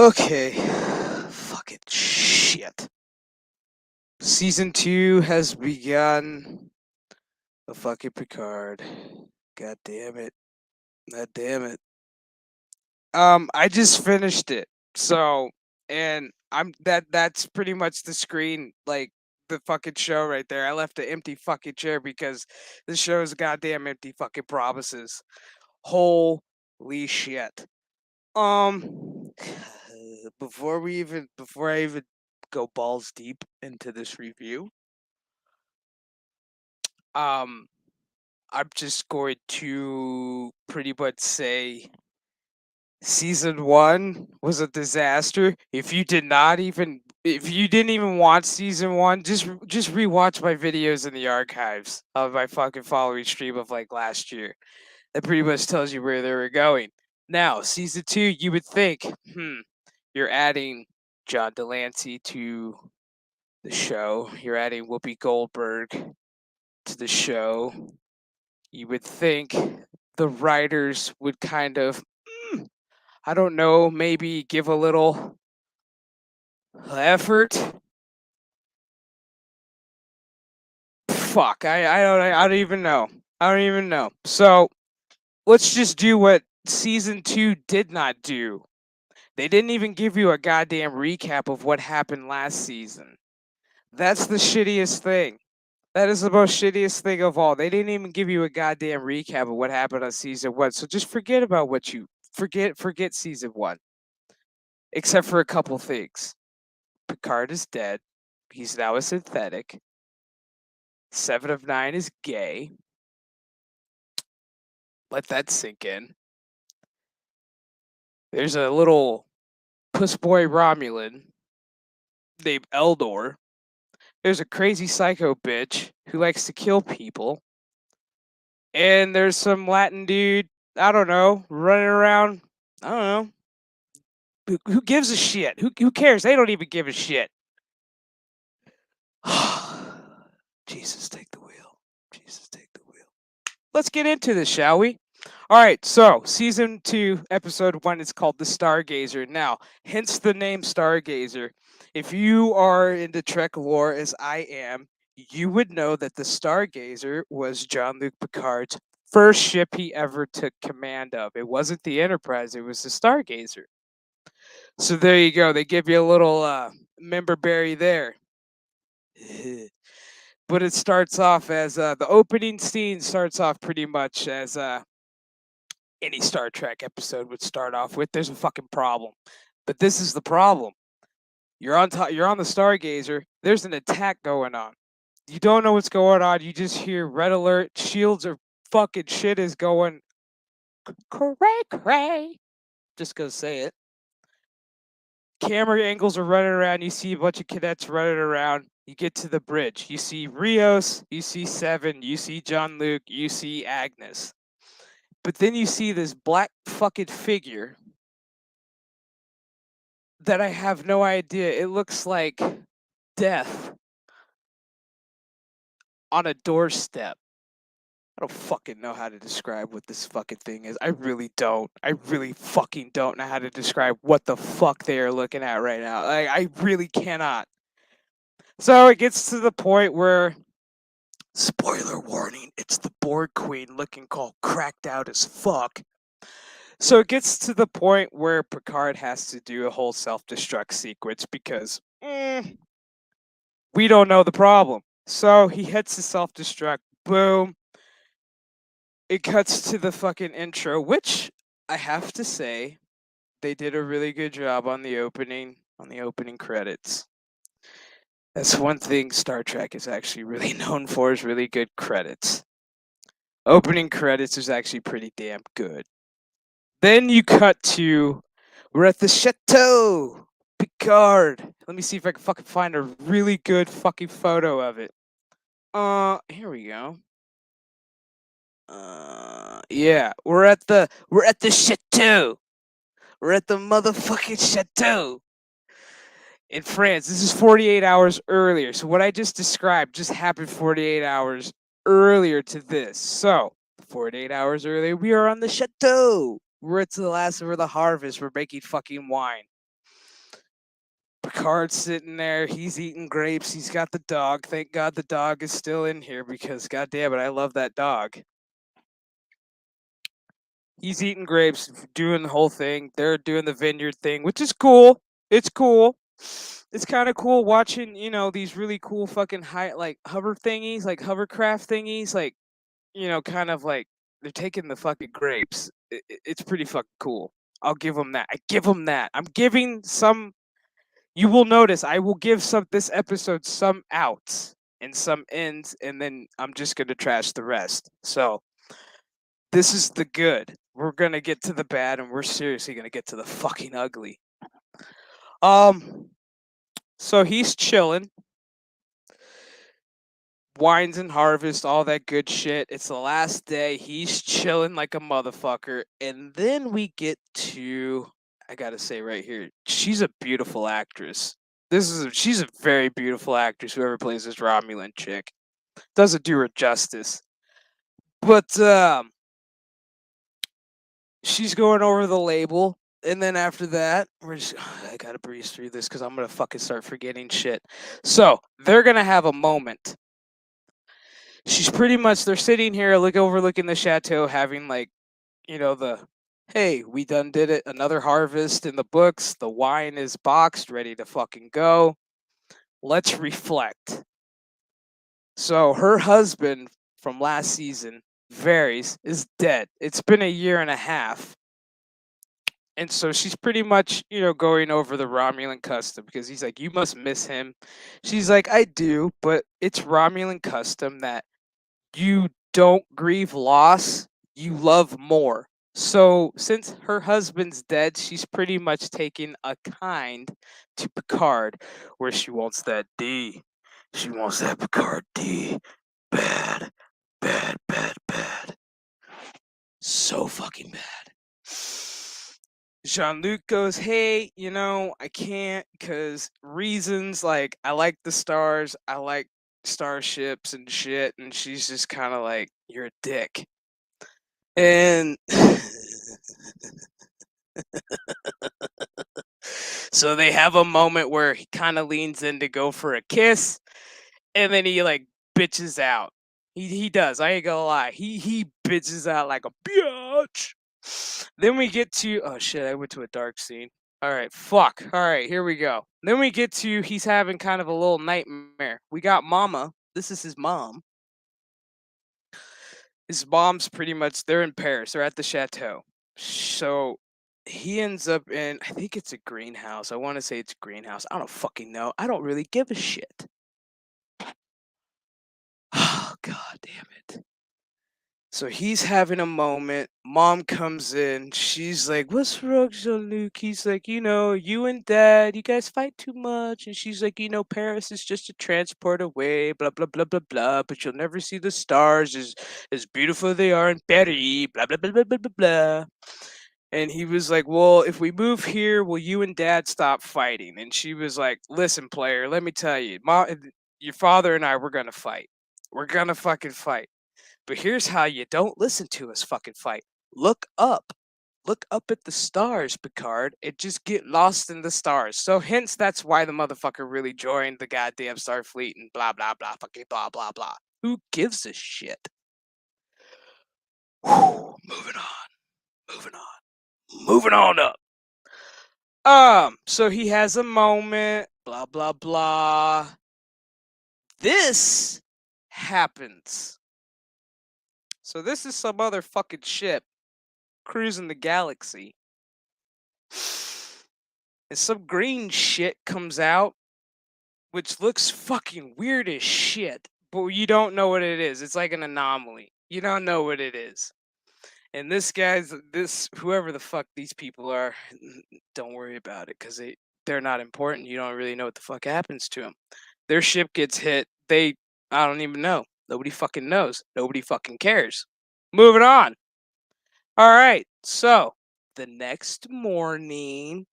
Okay. Fucking shit. Season 2 has begun. The fucking Picard. God damn it. God damn it. I just finished it. So, and that's pretty much the screen, like the fucking show right there. I left an empty fucking chair because the show is goddamn empty fucking promises. Holy shit. Um, before I even go balls deep into this review, um, I'm just going to pretty much say season 1 was a disaster. If you didn't even watch season 1, just rewatch my videos in the archives of my fucking following stream of like last year. That pretty much tells you where they were going. Now, season 2, you would think, you're adding John Delancey to the show. You're adding Whoopi Goldberg to the show. You would think the writers would kind of, I don't know, maybe give a little effort. Fuck, I don't even know. I don't even know. So let's just do what season 2 did not do. They didn't even give you a goddamn recap of what happened last season. That's the shittiest thing. That is the most shittiest thing of all. They didn't even give you a goddamn recap of what happened on season 1. So just forget about what you forget season 1. Except for a couple things. Picard is dead. He's now a synthetic. 7 of 9 is gay. Let that sink in. There's a little puss boy Romulan named Eldor. There's a crazy psycho bitch who likes to kill people. And there's some Latin dude, I don't know, running around. I don't know. Who gives a shit? Who cares? They don't even give a shit. Jesus, take the wheel. Jesus, take the wheel. Let's get into this, shall we? All right, so season 2, episode 1 is called The Stargazer. Now, hence the name Stargazer. If you are into Trek lore as I am, you would know that the Stargazer was Jean-Luc Picard's first ship he ever took command of. It wasn't the Enterprise, it was the Stargazer. So there you go. They give you a little member berry there. But it starts off as the opening scene starts off pretty much as any Star Trek episode would start off with. There's a fucking problem, but this is the problem. You're on top. You're on the Stargazer. There's an attack going on. You don't know what's going on. You just hear red alert. Shields are fucking shit is going cray cray. Just go say it. Camera angles are running around. You see a bunch of cadets running around. You get to the bridge. You see Rios. You see Seven. You see Jean-Luc. You see Agnes. But then you see this black fucking figure that I have no idea. It looks like death on a doorstep. I don't fucking know how to describe what this fucking thing is. I really don't. I really fucking don't know how to describe what the fuck they are looking at right now. Like, I really cannot. So it gets to the point where, spoiler warning, it's the Borg Queen looking all cracked out as fuck. So it gets to the point where Picard has to do a whole self-destruct sequence because we don't know the problem. So he hits the self-destruct, boom. It cuts to the fucking intro, which I have to say, they did a really good job on the opening credits. That's one thing Star Trek is actually really known for, is really good credits. Opening credits is actually pretty damn good. Then you cut to, we're at the chateau, Picard. Let me see if I can fucking find a really good fucking photo of it. Here we go. Yeah, we're at the chateau. We're at the motherfucking chateau in France. This is 48 hours earlier. So what I just described just happened 48 hours earlier to this. So 48 hours earlier, we are on the chateau. We're at the last of the harvest. We're making fucking wine. Picard's sitting there. He's eating grapes. He's got the dog. Thank God the dog is still in here because, God damn it, I love that dog. He's eating grapes, doing the whole thing. They're doing the vineyard thing, which is cool. It's cool. It's kind of cool watching, these really cool fucking hover thingies, like hovercraft thingies, like, kind of like they're taking the fucking grapes. It's pretty fucking cool. I'll give them that. I give them that. I'm giving some. You will notice I will give this episode some outs and some ends, and then I'm just gonna trash the rest. So this is the good. We're gonna get to the bad, and we're seriously gonna get to the fucking ugly. So he's chilling, wines and harvest, all that good shit. It's the last day. He's chilling like a motherfucker, and then we get to. I gotta say right here, she's a beautiful actress. She's a very beautiful actress. Whoever plays this Romulan chick doesn't do her justice. But she's going over the label, and then after that, I gotta breeze through this because I'm gonna fucking start forgetting shit. So they're gonna have a moment. They're sitting here, overlooking the chateau, having the hey, we done did it, another harvest in the books. The wine is boxed, ready to fucking go. Let's reflect. So her husband from last season, Varys, is dead. It's been a year and a half. And so she's pretty much, going over the Romulan custom because he's like, you must miss him. She's like, I do, but it's Romulan custom that you don't grieve loss, you love more. So since her husband's dead, she's pretty much taking a kind to Picard, where she wants that D. She wants that Picard D. Bad, bad, bad, bad. So fucking bad. Jean-Luc goes, hey, I can't because reasons, like, I like the stars, I like starships and shit, and she's just kind of like, you're a dick. And so they have a moment where he kind of leans in to go for a kiss, and then he, like, bitches out. He does, I ain't gonna lie. He bitches out like a bitch. Then we get to, oh shit, I went to a dark scene. All right, fuck. All right, here we go. Then we get to he's having kind of a little nightmare. We got Mama. This is his mom. His mom's pretty much, they're in Paris. They're at the chateau. So he ends up in, I think it's a greenhouse. I want to say it's a greenhouse. I don't fucking know. I don't really give a shit. Oh, god damn it. So he's having a moment. Mom comes in. She's like, what's wrong, Jean-Luc? He's like, you and Dad, you guys fight too much. And she's like, Paris is just a transport away, blah, blah, blah, blah, blah. But you'll never see the stars as beautiful they are in Paris, blah, blah, blah, blah, blah, blah, blah. And he was like, well, if we move here, will you and Dad stop fighting? And she was like, listen, player, let me tell you, your father and I, we're going to fight. We're going to fucking fight. But here's how you don't listen to us fucking fight. Look up. Look up at the stars, Picard, and just get lost in the stars. So hence that's why the motherfucker really joined the goddamn Starfleet and blah blah blah fucking blah blah blah. Who gives a shit? Whew, moving on. Moving on. Moving on up. So he has a moment, blah blah blah. This happens. So this is some other fucking ship cruising the galaxy. And some green shit comes out, which looks fucking weird as shit, but you don't know what it is. It's like an anomaly. You don't know what it is. And whoever the fuck these people are, don't worry about it because they're not important. You don't really know what the fuck happens to them. Their ship gets hit. I don't even know. Nobody fucking knows. Nobody fucking cares. Moving on. All right. So the next morning,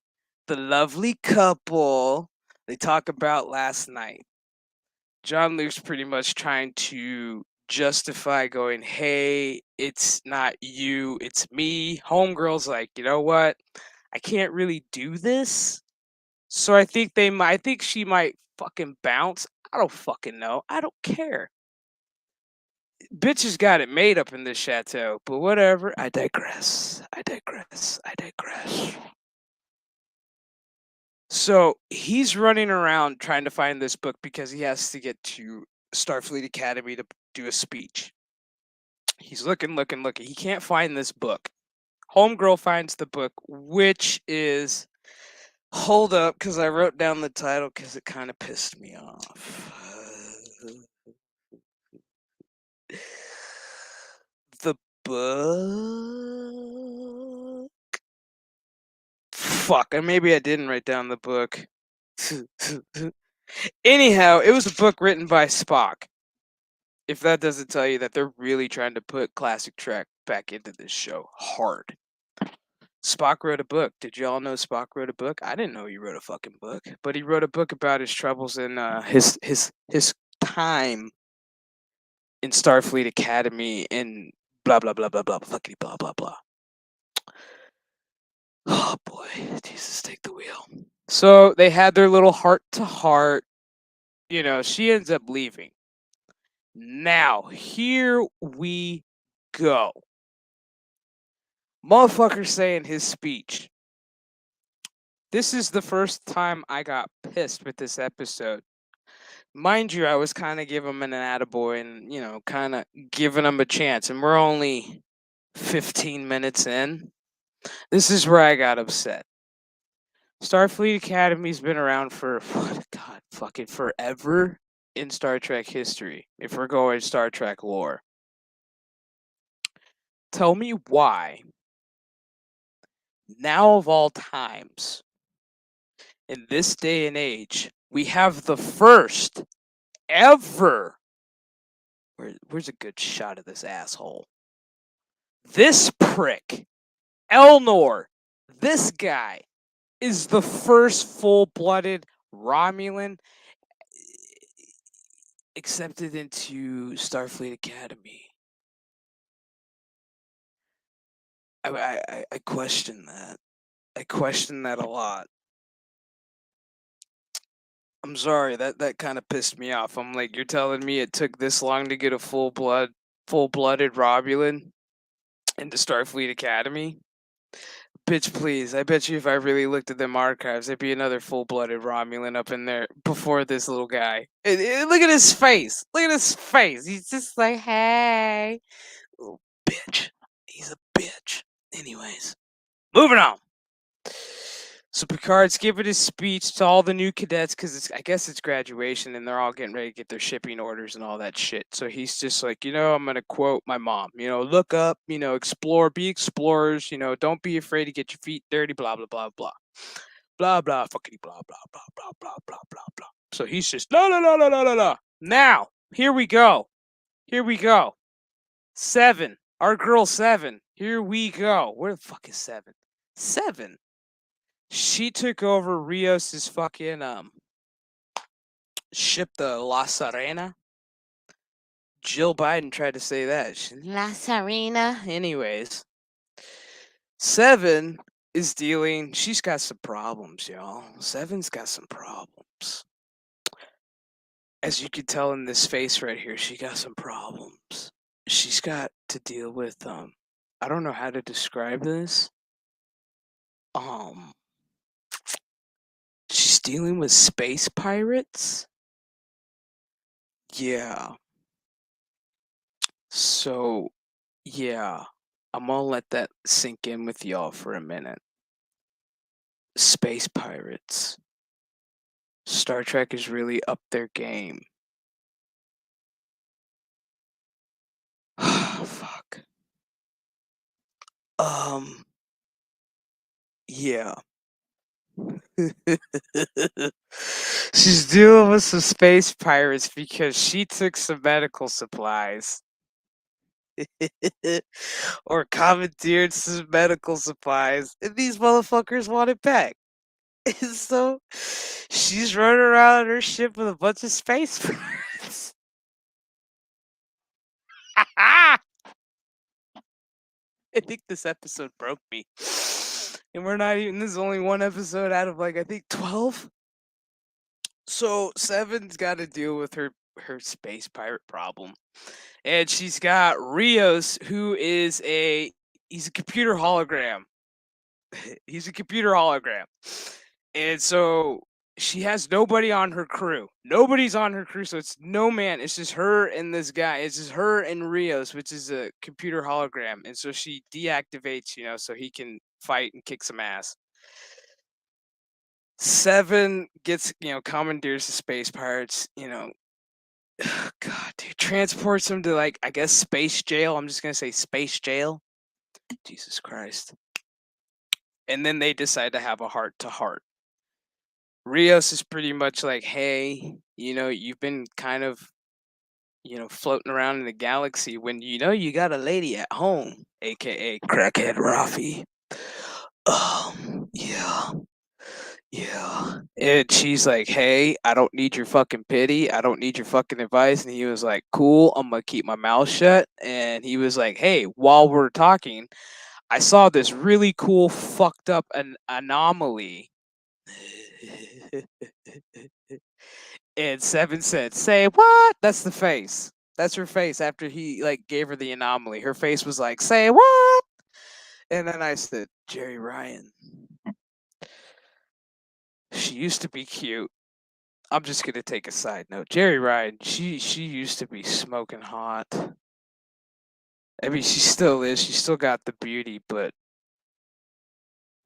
the lovely couple, they talk about last night. Jean-Luc's pretty much trying to justify going, hey, it's not you, it's me. Homegirl's like, you know what? I can't really do this So I think I think she might fucking bounce. I don't fucking know. I don't care. Bitches got it made up in this chateau, but whatever. I digress. I digress. I digress. So he's running around trying to find this book because he has to get to Starfleet Academy to do a speech. He's looking, looking, looking. He can't find this book. Homegirl finds the book, which is. Hold up, because I wrote down the title because it kind of pissed me off. The book. Fuck, and maybe I didn't write down the book. Anyhow, it was a book written by Spock. If that doesn't tell you that they're really trying to put classic Trek back into this show hard. Spock wrote a book. Did y'all know Spock wrote a book? I didn't know he wrote a fucking book, but he wrote a book about his troubles in his time in Starfleet Academy and blah blah blah blah blah fuckity blah blah blah. Oh boy, Jesus, take the wheel. So they had their little heart to heart. You know, she ends up leaving. Now, here we go. Motherfucker saying his speech. This is the first time I got pissed with this episode. Mind you, I was kind of giving him an attaboy and, you know, kind of giving him a chance. And we're only 15 minutes in. This is where I got upset. Starfleet Academy's been around for, God, fucking forever in Star Trek history, if we're going Star Trek lore. Tell me why, now of all times, in this day and age, we have the first ever. Where's a good shot of this asshole? This prick, Elnor, this guy, is the first full-blooded Romulan accepted into Starfleet Academy. I question that. I question that a lot. I'm sorry, that kind of pissed me off. I'm like, you're telling me it took this long to get a full-blooded Romulan into Starfleet Academy? Bitch, please. I bet you if I really looked at them archives, there'd be another full-blooded Romulan up in there before this little guy. Look at his face. Look at his face. He's just like, hey. Little bitch. He's a bitch. Anyways, moving on. So Picard's giving his speech to all the new cadets because I guess it's graduation and they're all getting ready to get their shipping orders and all that shit. So he's just like, you know, I'm going to quote my mom, you know, look up, you know, explore, be explorers, you know, don't be afraid to get your feet dirty, blah, blah, blah, blah. Blah, blah, fuckity, blah, blah, blah, blah, blah, blah, blah, blah. So he's just, la, la, la, la, la, la, la. Now, here we go. Here we go. 7. Our girl 7. Here we go. Where the fuck is 7? 7. She took over Rios's fucking ship, the La Serena. Jill Biden tried to say that. La Serena. Anyways, 7 is dealing. She's got some problems, y'all. 7's got some problems. As you can tell in this face right here, she got some problems. She's got to deal with I don't know how to describe this. She's dealing with space pirates. Yeah. So, yeah, I'm gonna let that sink in with y'all for a minute. Space pirates. Star Trek is really up their game. Fuck. Yeah. She's dealing with some space pirates because she took some medical supplies. Or commandeered some medical supplies, and these motherfuckers want it back. And so she's running around on her ship with a bunch of space pirates. I think this episode broke me. And we're not even, this is only one episode out of like, I think 12. So Seven's got to deal with her space pirate problem. And she's got Rios, who is he's a computer hologram. He's a computer hologram. And so she has nobody on her crew. Nobody's on her crew, so it's no man. It's just her and this guy. It's just her and Rios, which is a computer hologram. And so she deactivates, so he can fight and kick some ass. Seven gets, commandeers the space pirates, God, dude, transports them to, like, I guess space jail. I'm just gonna say space jail. Jesus Christ. And then they decide to have a heart to heart. Rios is pretty much like, hey, you've been kind of, floating around in the galaxy when you got a lady at home, aka crackhead Rafi. Yeah. Yeah. And she's like, hey, I don't need your fucking pity. I don't need your fucking advice. And he was like, cool, I'm going to keep my mouth shut. And he was like, hey, while we're talking, I saw this really cool fucked up anomaly. And Seven said, say what? That's the face. That's her face after he like gave her the anomaly. Her face was like, say what? And then I said, Jerry Ryan. She used to be cute. I'm just gonna take a side note. Jerry Ryan, she used to be smoking hot. I mean, she still is. She still got the beauty, but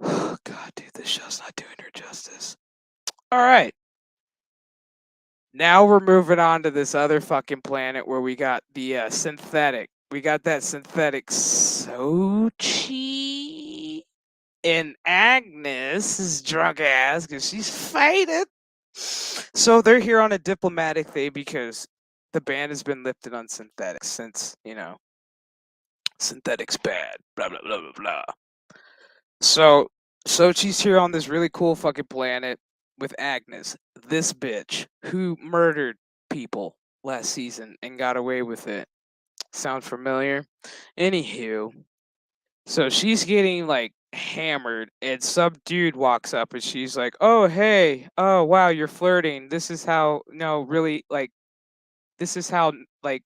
oh god, dude, this show's not doing her justice. All right, now we're moving on to this other fucking planet where we got the synthetic. We got that synthetic Sochi and Agnes is drunk ass because she's faded. So they're here on a diplomatic thing because the ban has been lifted on synthetics since, synthetics bad, blah, blah, blah, blah, blah. So Sochi's here on this really cool fucking planet with Agnes, this bitch who murdered people last season and got away with it. Sound familiar? Anywho, so she's getting like hammered, and some dude walks up and she's like, oh, hey, oh, wow, you're flirting. This is how, no, really, like, this is how, like,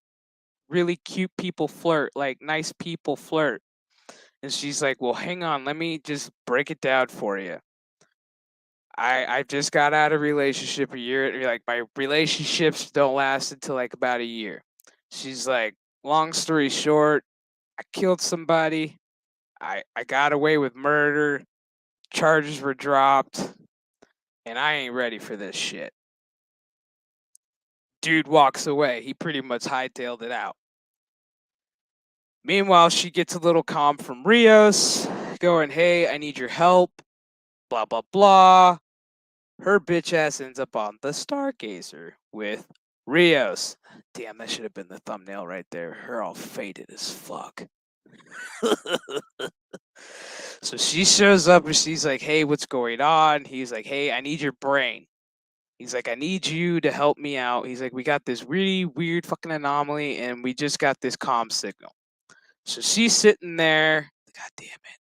really cute people flirt, like, nice people flirt. And she's like, well, hang on, let me just break it down for you. I just got out of a relationship a year. Like, my relationships don't last until like about a year. She's like, long story short, I killed somebody. I got away with murder. Charges were dropped. And I ain't ready for this shit. Dude walks away. He pretty much hightailed it out. Meanwhile, she gets a little calm from Rios, going, hey, I need your help. Blah, blah, blah. Her bitch ass ends up on the Stargazer with Rios. Damn, that should have been the thumbnail right there. Her all faded as fuck. So she shows up and she's like, hey, what's going on? He's like, hey, I need your brain. He's like, I need you to help me out. He's like, we got this really weird fucking anomaly and we just got this comm signal. So she's sitting there. God damn it.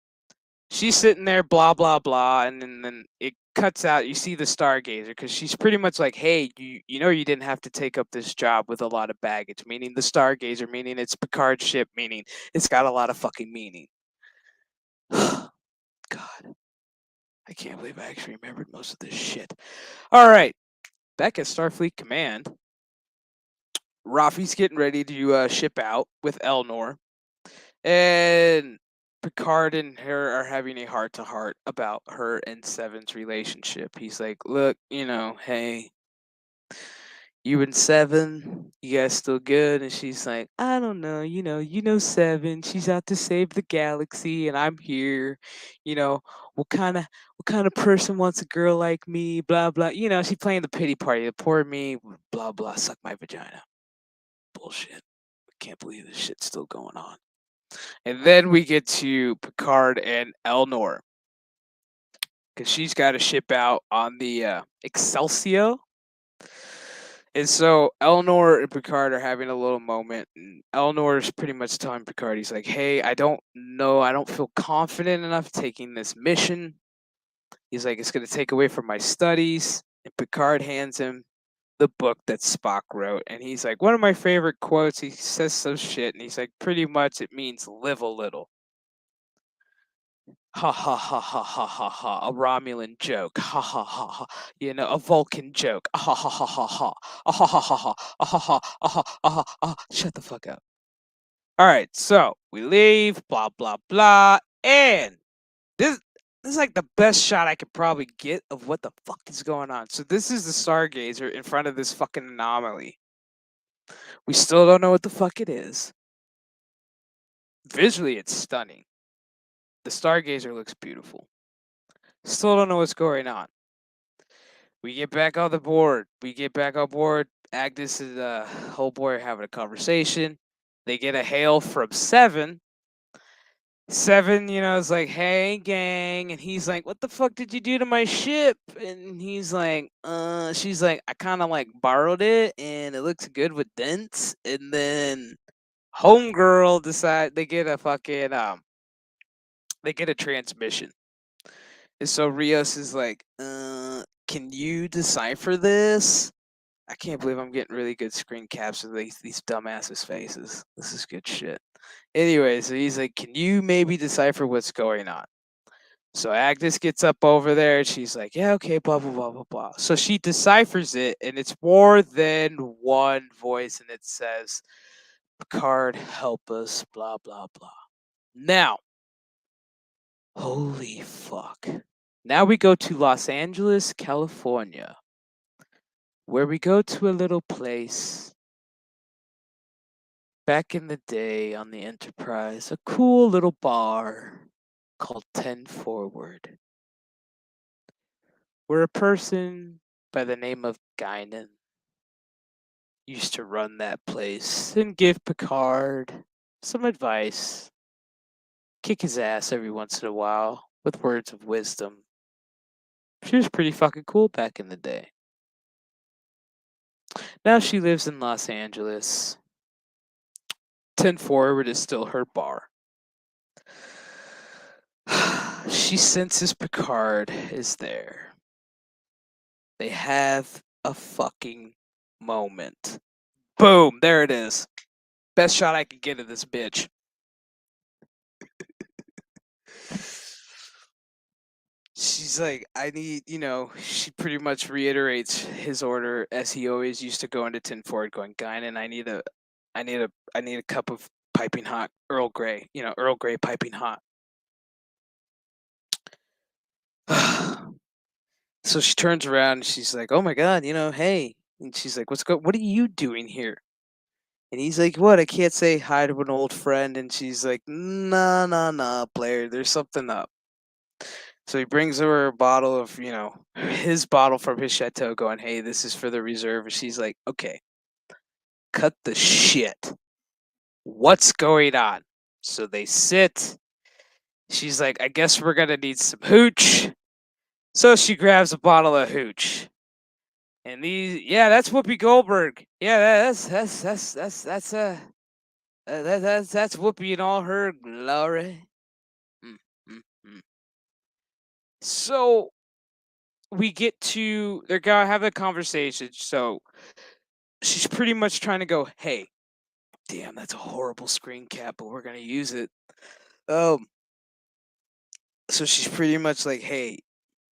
She's sitting there, blah, blah, blah. And then it cuts out. You see the Stargazer because she's pretty much like, hey, you know you didn't have to take up this job with a lot of baggage, meaning the Stargazer, meaning it's Picard's ship, meaning it's got a lot of fucking meaning. God. I can't believe I actually remembered most of this shit. All right. Back at Starfleet Command, Rafi's getting ready to ship out with Elnor. And Picard and her are having a heart to heart about her and Seven's relationship. He's like, look, hey, you and Seven, you guys still good? And she's like, I don't know, Seven, she's out to save the galaxy and I'm here. You know, what kind of person wants a girl like me? Blah blah. She's playing the pity party. The poor me, blah blah, suck my vagina. Bullshit. I can't believe this shit's still going on. And then we get to Picard and Elnor. Because she's got to ship out on the Excelsior. And so Eleanor and Picard are having a little moment, and Eleanor's pretty much telling Picard, he's like, "Hey, I don't know, I don't feel confident enough taking this mission." He's like, "It's gonna take away from my studies." And Picard hands him the book that Spock wrote, and he's like, one of my favorite quotes. He says some shit, and he's like, pretty much it means live a little. Ha ha ha ha ha ha ha. A Romulan joke. Ha ha ha ha. You know, a Vulcan joke. Ah ha ha ha ha ha. Ah ha ha ha ha. Ah ha ha ah ha ah ha ah. Shut the fuck up. All right, so we leave. Blah blah blah. And this is like the best shot I could probably get of what the fuck is going on. So this is the Stargazer in front of this fucking anomaly. We still don't know what the fuck it is. Visually, it's stunning. The Stargazer looks beautiful. Still don't know what's going on. We get back on the board. Agnes and whole boy are having a conversation. They get a hail from Seven. Seven, is like, "Hey, gang," and he's like, "What the fuck did you do to my ship?" And he's like, she's like, "I kind of like borrowed it, and it looks good with dents." And then homegirl decide they get a fucking they get a transmission. And so Rios is like, can you decipher this? I can't believe I'm getting really good screen caps of these dumbasses' faces. This is good shit. Anyway, so he's like, can you maybe decipher what's going on? So Agnes gets up over there and she's like, yeah, okay, blah, blah, blah, blah, blah. So she deciphers it, and it's more than one voice, and it says, Picard, help us, blah, blah, blah. Now, holy fuck. Now we go to Los Angeles, California, where we go to a little place back in the day on the Enterprise, a cool little bar called 10 Forward, where a person by the name of Guinan used to run that place and give Picard some advice, kick his ass every once in a while with words of wisdom. She was pretty fucking cool back in the day. Now she lives in Los Angeles. 10 Forward is still her bar. She senses Picard is there. They have a fucking moment. Boom, there it is. Best shot I could get of this bitch. She's like, I need, she pretty much reiterates his order as he always used to go into 10 Forward, going, Guinan, I need a cup of piping hot Earl Grey, Earl Grey piping hot. So she turns around and she's like, oh my god, hey. And she's like, what are you doing here? And he's like, what? I can't say hi to an old friend. And she's like, nah, Blair, there's something up. So he brings her a bottle of, his bottle from his chateau, going, hey, this is for the reserve. And she's like, okay, cut the shit. What's going on? So they sit. She's like, I guess we're going to need some hooch. So she grabs a bottle of hooch. And that's Whoopi Goldberg. Yeah, that's Whoopi in all her glory. So we get to, they're gonna have a conversation. So she's pretty much trying to go, hey, damn, that's a horrible screen cap, but we're gonna use it. So she's pretty much like, hey,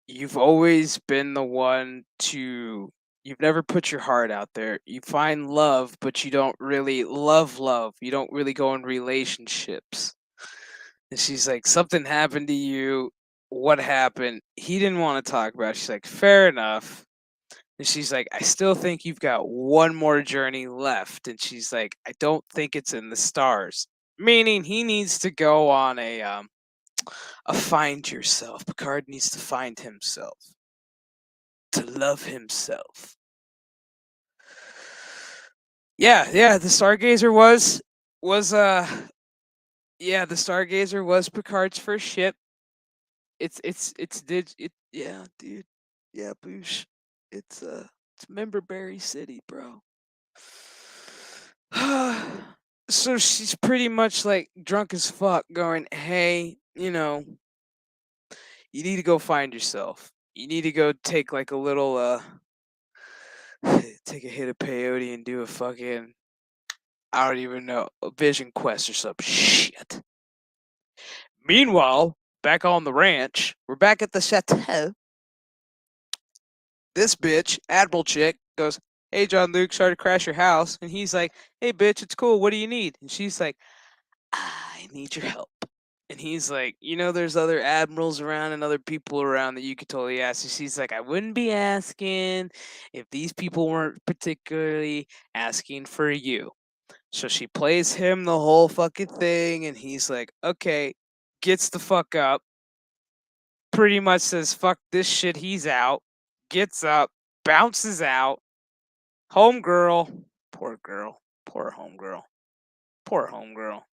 you've always been the one to, you've never put your heart out there. You find love, but you don't really love. You don't really go in relationships. And she's like, something happened to you. What happened? He didn't want to talk about it. She's like, fair enough. And she's like, I still think you've got one more journey left. And she's like, I don't think it's in the stars. Meaning he needs to go on a find yourself. Picard needs to find himself. To love himself. Yeah, the Stargazer was the Stargazer was Picard's first ship. It's dude. Yeah, boosh. It's It's Memberberry City, bro. So she's pretty much like drunk as fuck, going, "Hey, you need to go find yourself. You need to go take like a little take a hit of peyote and do a fucking, I don't even know, a vision quest or some shit." Meanwhile, back on the ranch, we're back at the chateau. This bitch, Admiral chick, goes, "Hey, John Luke, sorry to crash your house." And he's like, "Hey, bitch, it's cool. What do you need?" And she's like, "I need your help." And he's like, "There's other admirals around and other people around that you could totally ask." And she's like, "I wouldn't be asking if these people weren't particularly asking for you." So she plays him the whole fucking thing, and he's like, "Okay," gets the fuck up, pretty much says, "Fuck this shit," he's out, gets up, bounces out. Homegirl, poor girl, poor homegirl, poor homegirl.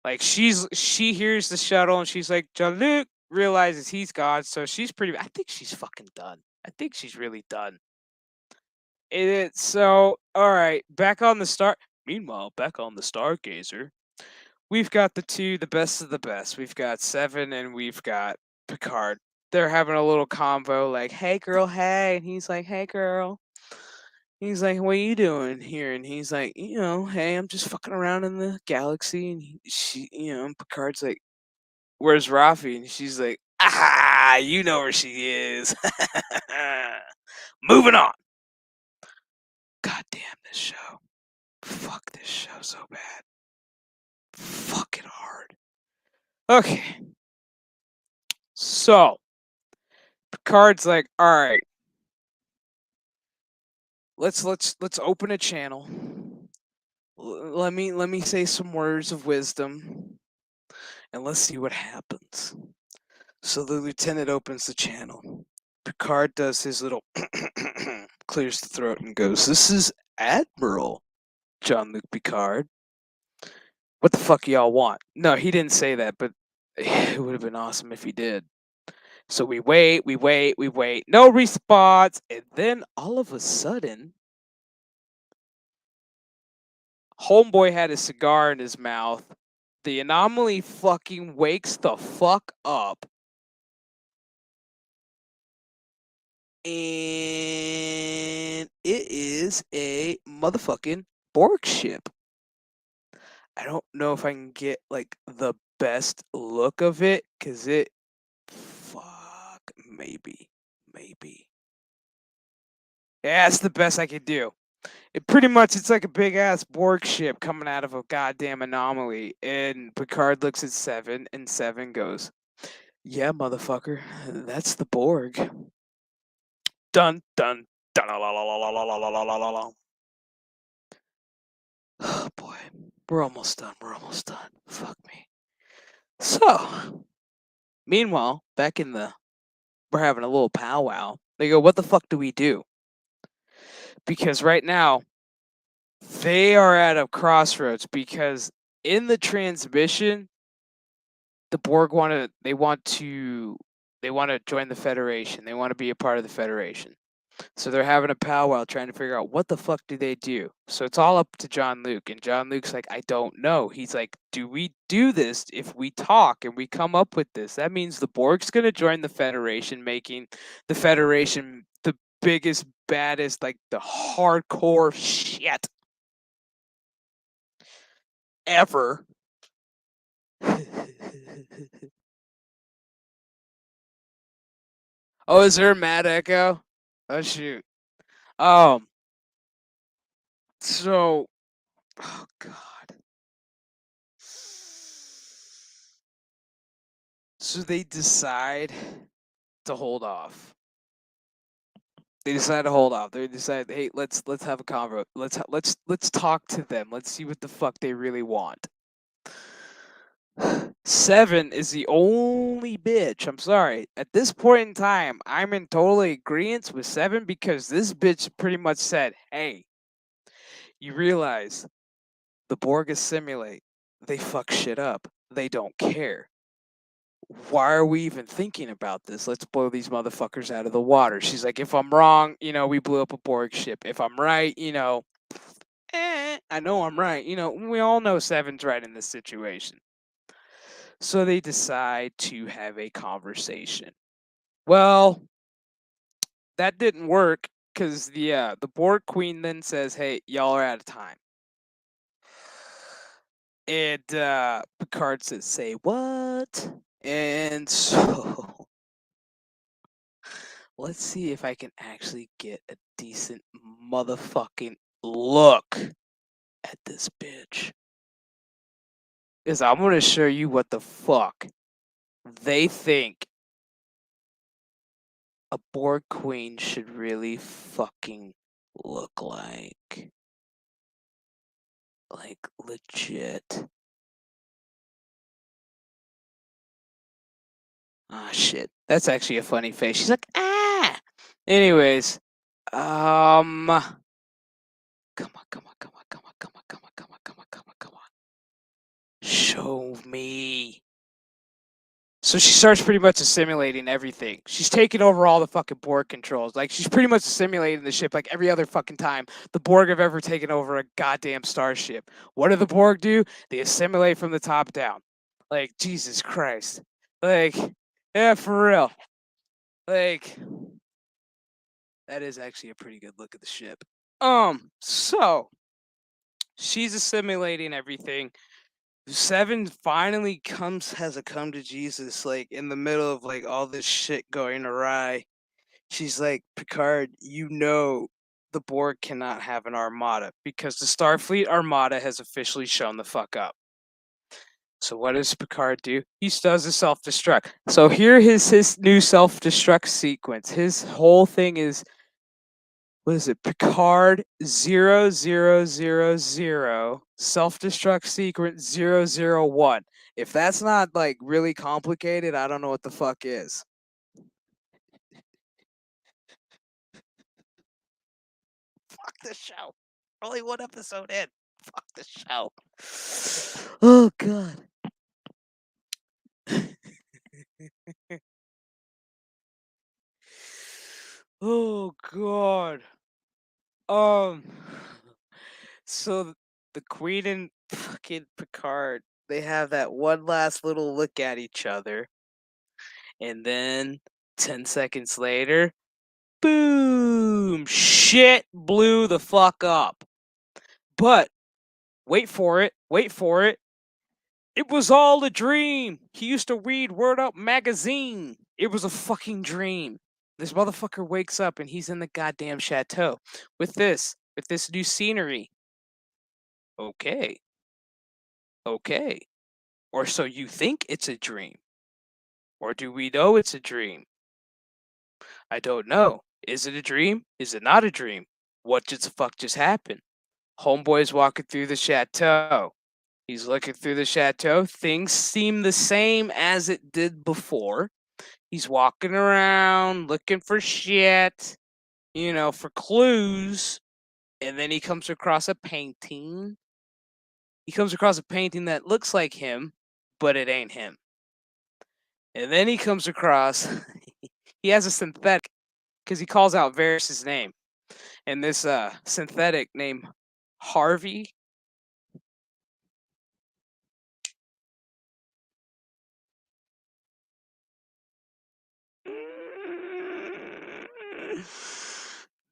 Like she hears the shuttle and she's like, Jean-Luc realizes he's gone, so she's pretty. I think she's fucking done. I think she's really done. So all right, back on the star. Meanwhile, back on the Stargazer, we've got the best of the best. We've got Seven and we've got Picard. They're having a little convo, like, "Hey girl, hey," and he's like, "Hey girl." He's like, "What are you doing here?" And he's like, "Hey, I'm just fucking around in the galaxy." And Picard's like, "Where's Rafi?" And she's like, "Ah, you know where she is." Moving on. God damn this show. Fuck this show so bad. Fucking hard. Okay. So, Picard's like, "All right, let's open a channel. Let me say some words of wisdom and let's see what happens." So the lieutenant opens the channel. Picard does his little clears the throat and goes, "This is Admiral Jean-Luc Picard. What the fuck y'all want?" No, he didn't say that, but it would have been awesome if he did. So we wait, we wait, we wait. No response. And then all of a sudden, Homeboy had a cigar in his mouth. The anomaly fucking wakes the fuck up. And it is a motherfucking Borg ship. I don't know if I can get like the best look of it, cause fuck, maybe. Yeah, it's the best I could do. It's like a big ass Borg ship coming out of a goddamn anomaly, and Picard looks at Seven, and Seven goes, "Yeah, motherfucker, that's the Borg." Dun dun dun la la la la la la la la la la. Oh boy, we're almost done. We're almost done. Fuck me. So, meanwhile, we're having a little powwow. They go, "What the fuck do we do?" Because right now, they are at a crossroads because in the transmission, the Borg they want to join the Federation. They want to be a part of the Federation. So they're having a powwow trying to figure out what the fuck do they do. So it's all up to John Luke, and John Luke's like, "I don't know." He's like, "Do we do this if we talk and we come up with this? That means the Borg's gonna join the Federation, making the Federation the biggest, baddest, like the hardcore shit ever." Oh, is there a mad echo? Oh shoot. Um. So, oh god. So they decide to hold off. They decide to hold off. They decide, "Hey, let's have a convo. Let's talk to them. Let's see what the fuck they really want." Seven is the only bitch. I'm sorry. At this point in time, I'm in total agreement with Seven because this bitch pretty much said, "Hey, you realize the Borg assimilate. They fuck shit up. They don't care. why are we even thinking about this? Let's blow these motherfuckers out of the water. She's like, if I'm wrong, we blew up a Borg ship. If I'm right, I know I'm right. We all know Seven's right in this situation. So they decide to have a conversation. Well, that didn't work because the Borg Queen then says, "Hey, y'all are out of time." And Picard says, "Say what?" And so let's see if I can actually get a decent motherfucking look at this bitch. Because I'm going to show you what the fuck they think a Borg Queen should really fucking look like. Like, legit. Ah, shit. That's actually a funny face. She's like, ah! Anyways, come on, come on, come on, come on, come on, come on, come on, come on, come on, come on. Show me. So she starts pretty much assimilating everything. She's taking over all the fucking Borg controls. Like, she's pretty much assimilating the ship like every other fucking time the Borg have ever taken over a goddamn starship. What do the Borg do? They assimilate from the top down. Like, Jesus Christ. Like, yeah, for real. Like, that is actually a pretty good look at the ship. So she's assimilating everything. Seven finally has a come to Jesus, like in the middle of like all this shit going awry. She's like, Picard, the Borg cannot have an armada because the Starfleet armada has officially shown the fuck up. So what does Picard do? He does a self-destruct. So here is his new self-destruct sequence. His whole thing is, what is it? Picard 0000 self-destruct sequence 001. If that's not like really complicated, I don't know what the fuck is. Fuck the show. Only one episode in. Fuck the show. Oh god. Oh god. Um so the Queen and fucking Picard, they have that one last little look at each other. And then 10 seconds later, boom! Shit blew the fuck up. But wait for it. Wait for it. It was all a dream. He used to read Word Up magazine. It was a fucking dream. This motherfucker wakes up and he's in the goddamn chateau with this new scenery. Okay. Okay. Or so you think it's a dream. Or do we know it's a dream? I don't know. Is it a dream? Is it not a dream? What just the fuck just happened? Homeboy's walking through the chateau. He's looking through the chateau. Things seem the same as it did before. He's walking around looking for shit, for clues. And then he comes across a painting. He comes across a painting that looks like him, but it ain't him. And then he comes across, he has a synthetic, because he calls out Varys' name. And this synthetic named Harvey.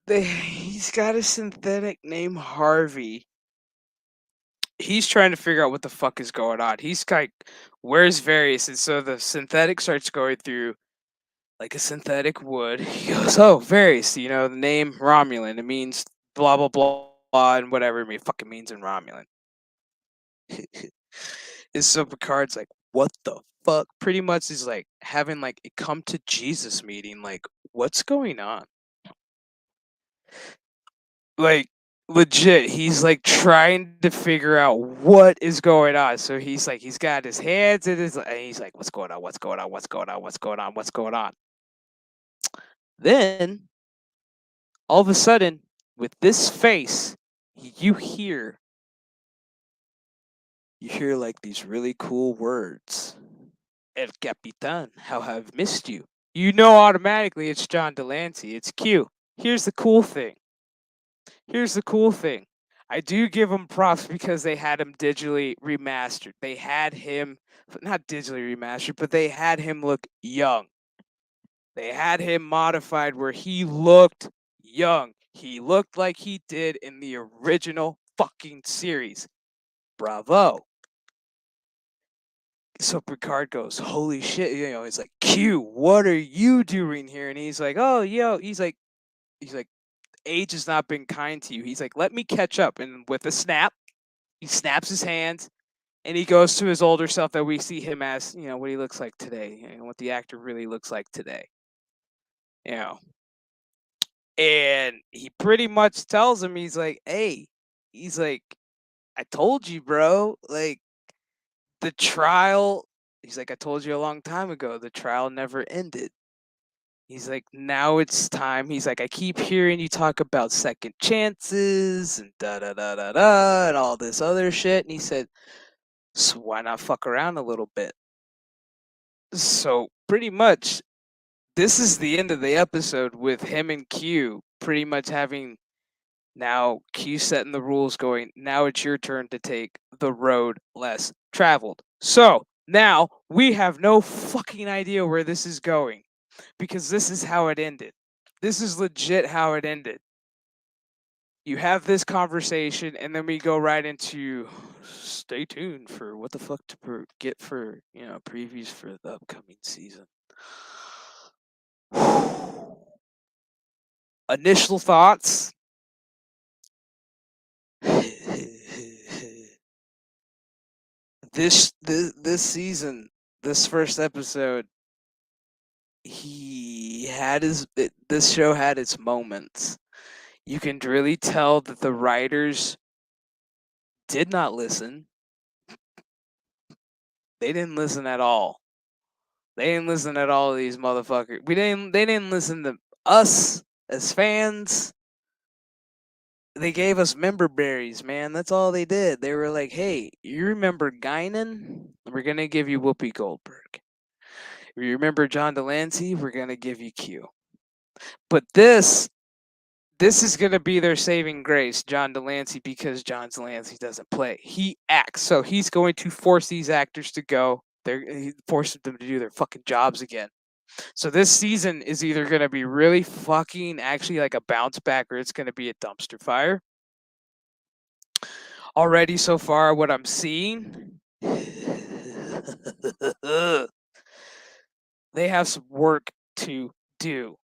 He's got a synthetic named Harvey. He's trying to figure out what the fuck is going on. He's like, where's Varys? And so the synthetic starts going through like a synthetic wood. He goes, oh, Varys, the name Romulan. It means blah, blah, blah, blah, and whatever it fucking means in Romulan. And so Picard's like, what the fuck? Pretty much is like having like a come to Jesus meeting. Like, what's going on? Like, legit, he's like trying to figure out what is going on. So he's like, he's got his hands in his, and he's like, what's going on? What's going on? What's going on? What's going on? What's going on? Then, all of a sudden, with this face, you hear like these really cool words. El Capitan, how I've missed you. You know automatically it's John Delancey. It's Q. Here's the cool thing. I do give him props because they had him digitally remastered. They had him, not digitally remastered, but they had him look young. They had him modified where he looked young. He looked like he did in the original fucking series. Bravo. So Picard goes, holy shit, he's like, Q, what are you doing here? And he's like, oh, he's like, age has not been kind to you. He's like, let me catch up. And with a snap, he snaps his hands and he goes to his older self that we see him as, what he looks like today, what the actor really looks like today. And he pretty much tells him, he's like, hey, I told you, bro, like, the trial, he's like, I told you a long time ago, the trial never ended. He's like, now it's time. He's like, I keep hearing you talk about second chances and da-da-da-da-da and all this other shit. And he said, so why not fuck around a little bit? So pretty much, this is the end of the episode with him and Q pretty much having now Q setting the rules going, now it's your turn to take the road less traveled. So now we have no fucking idea where this is going because this is how it ended. This is legit how it ended. You have this conversation and then we go right into stay tuned for what the fuck to get for, previews for the upcoming season. Initial thoughts? This season, this first episode, this show had its moments. You can really tell that the writers did not listen. They didn't listen at all. They didn't listen at all to these motherfuckers. They didn't listen to us as fans. They gave us member berries, man. That's all they did. They were like, hey, you remember Guinan? We're going to give you Whoopi Goldberg. You remember John Delancey? We're going to give you Q. But this is going to be their saving grace, John Delancey, because John Delancey doesn't play. He acts. So he's going to force these actors to go. He forced them to do their fucking jobs again. So this season is either going to be really fucking actually like a bounce back or it's going to be a dumpster fire. Already so far, what I'm seeing, they have some work to do.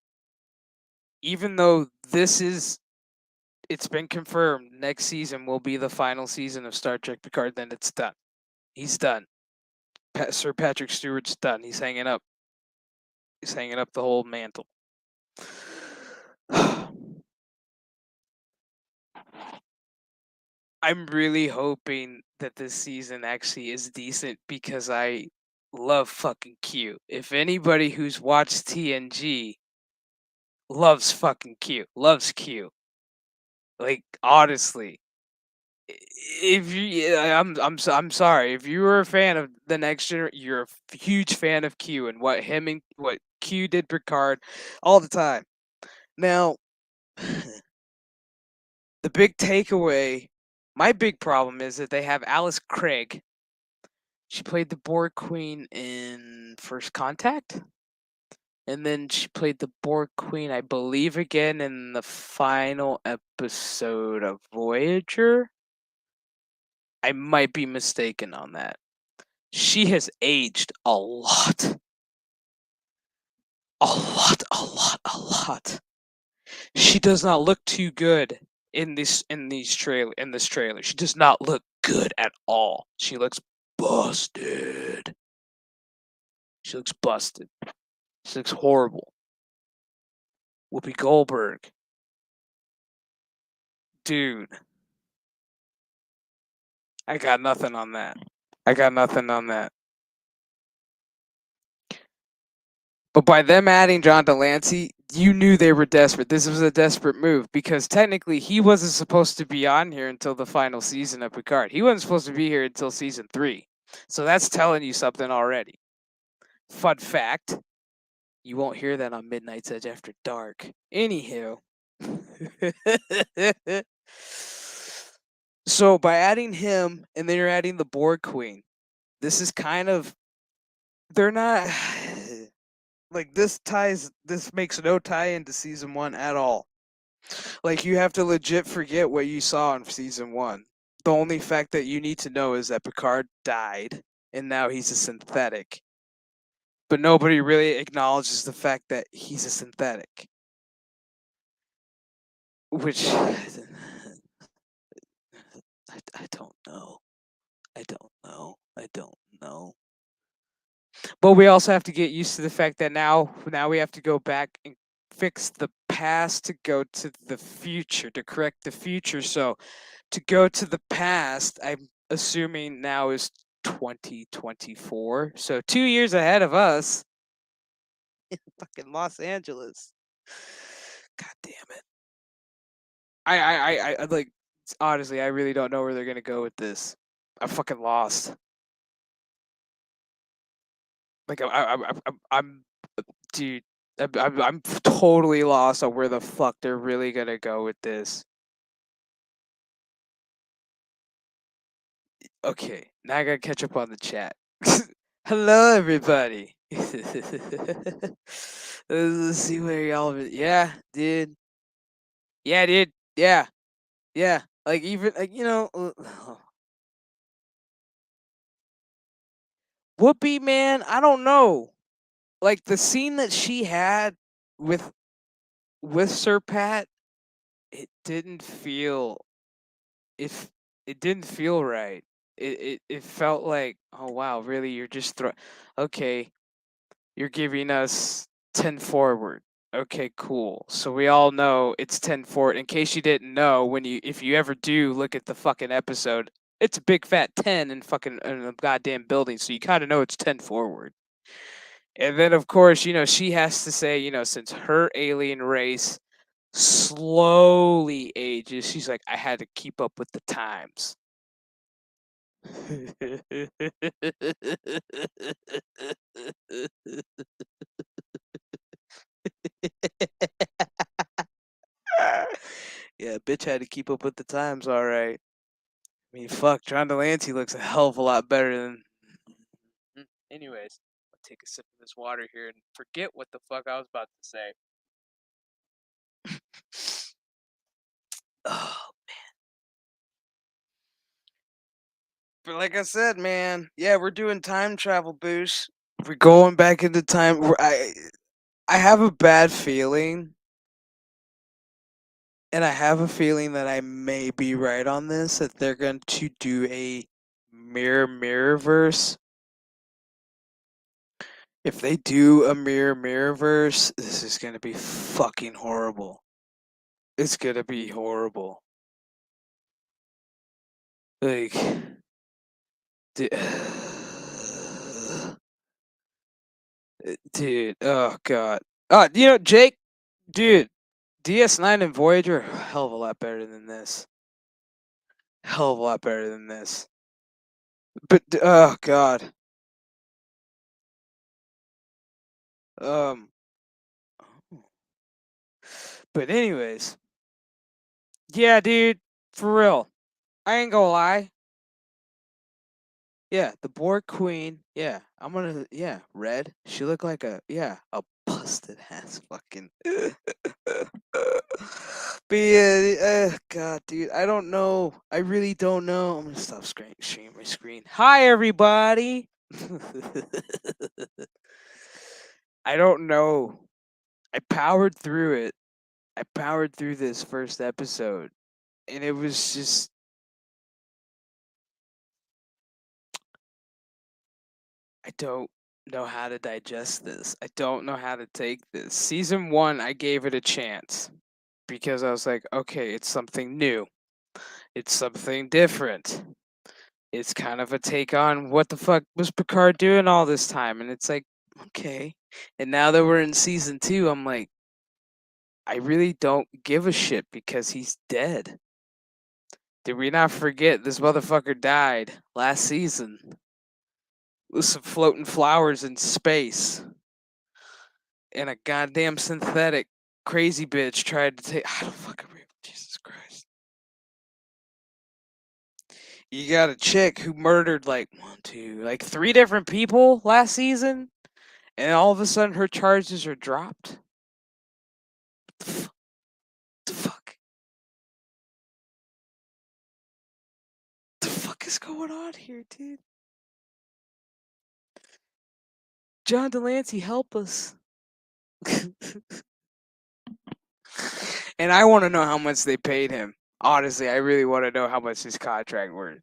Even though it's been confirmed next season will be the final season of Star Trek Picard, then it's done. He's done. Sir Patrick Stewart's done. He's hanging up. He's hanging up the whole mantle. I'm really hoping that this season actually is decent because I love fucking Q. If anybody who's watched TNG loves fucking Q, loves Q. Like honestly, if you, I'm sorry. If you were a fan of the Next Generation, you're a huge fan of Q and what Q did Picard all the time. Now, the big takeaway, my big problem is that they have Alice Craig. She played the Borg Queen in First Contact. And then she played the Borg Queen, I believe, again in the final episode of Voyager. I might be mistaken on that. She has aged a lot. A lot. She does not look too good in this trailer. She does not look good at all. She looks busted. She looks horrible. Whoopi Goldberg. Dude. I got nothing on that. But by them adding John Delancey, you knew they were desperate. This was a desperate move because technically he wasn't supposed to be on here until the final season of Picard. He wasn't supposed to be here until season 3. So that's telling you something already. Fun fact. You won't hear that on Midnight's Edge After Dark. Anywho. So by adding him and then you're adding the Borg Queen, this is kind of they're not like this makes no tie into season 1 at all. Like you have to legit forget what you saw in season 1. The only fact that you need to know is that Picard died and now he's a synthetic. But nobody really acknowledges the fact that he's a synthetic. Which I don't know. I don't know. I don't know. But we also have to get used to the fact that now we have to go back and fix the past to go to the future, to correct the future. So to go to the past, I'm assuming now is 2024. So 2 years ahead of us in fucking Los Angeles. God damn it. I like honestly, I really don't know where they're gonna go with this. I'm fucking lost. Like I'm dude. I'm totally lost on where the fuck they're really gonna go with this. Okay, now I gotta catch up on the chat. Hello, everybody. Let's see where y'all. Yeah, dude. Yeah, dude. Yeah, yeah. Like even like Whoopi, man. I don't know. Like the scene that she had with Sir Pat, it didn't feel if it didn't feel right. It felt like, oh wow, really? You're just okay. You're giving us 10 forward. Okay, cool. So we all know it's 10 forward. In case you didn't know, if you ever do look at the fucking episode, it's a big fat 10 in a goddamn building. So you kind of know it's 10 forward. And then, of course, she has to say, since her alien race slowly ages, she's like, I had to keep up with the times. Yeah, bitch had to keep up with the times, all right. I mean, fuck, John Delancey looks a hell of a lot better than. Anyways, I'll take a sip of this water here and forget what the fuck I was about to say. Oh, but like I said, man, yeah, we're doing time travel boost. We're going back into time. I have a bad feeling, and I have a feeling that I may be right on this. That they're going to do a mirror verse. If they do a mirror verse, this is going to be fucking horrible. It's going to be horrible. Like. Dude, oh god. Jake, dude, DS9 and Voyager, hell of a lot better than this. Hell of a lot better than this. But oh god. Um. But anyways, yeah, dude, for real. I ain't gonna lie. Yeah, the Borg Queen. Yeah, red. She looked like a busted ass fucking. But yeah, God, dude, I don't know. I really don't know. I'm gonna stop sharing my screen. Hi, everybody. I don't know. I powered through it. I powered through this first episode, and it was just. I don't know how to digest this. I don't know how to take this. Season 1, I gave it a chance because I was like, okay, it's something new. It's something different. It's kind of a take on what the fuck was Picard doing all this time. And it's like, okay. And now that we're in season 2, I'm like, I really don't give a shit because he's dead. Did we not forget this motherfucker died last season? with some floating flowers in space, and a goddamn synthetic crazy bitch tried to take. I don't fucking remember. Jesus Christ. You got a chick who murdered like like 3 different people last season, and all of a sudden her charges are dropped. The fuck? The fuck is going on here, dude? John Delancey, help us. And I want to know how much they paid him. Honestly, I really want to know how much his contract worth.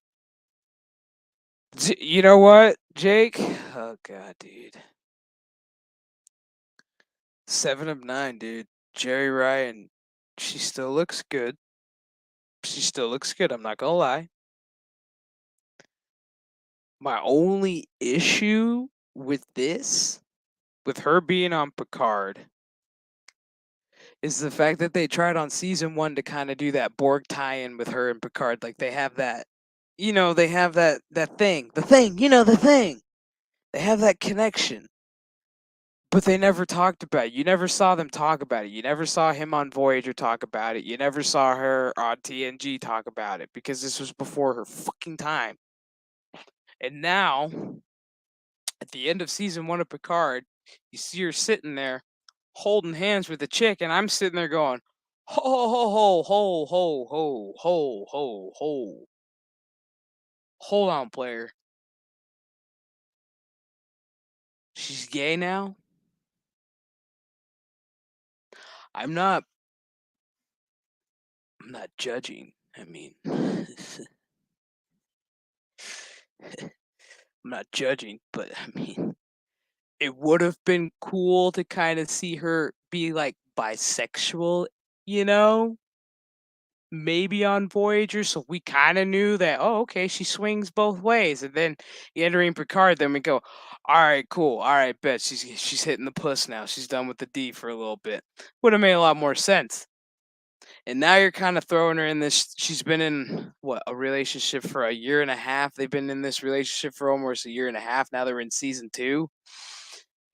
You know what, Jake? Oh god, dude. 7 of 9, dude. Jerry Ryan. She still looks good. She still looks good. I'm not gonna lie. My only issue with this, with her being on Picard, is the fact that they tried on season 1 to kind of do that Borg tie-in with her and Picard. Like they have that, they have that thing, the thing. They have that connection, but they never talked about it. You never saw them talk about it. You never saw him on Voyager talk about it. You never saw her on TNG talk about it because this was before her fucking time. And now, at the end of season 1 of Picard, you see her sitting there holding hands with a chick, and I'm sitting there going, ho ho ho ho ho ho ho ho ho. Hold on, player. She's gay now? I'm not judging. I mean, I'm not judging, but I mean, it would have been cool to kind of see her be like bisexual, you know? Maybe on Voyager, so we kind of knew that. Oh, okay, she swings both ways, and then entering Picard, then we go, all right, cool, all right, bet she's hitting the puss now. She's done with the D for a little bit. Would have made a lot more sense. And now you're kind of throwing her in this. She's been in what, a relationship for a year and a half. They've been in this relationship for almost a year and a half. Now they're in season 2,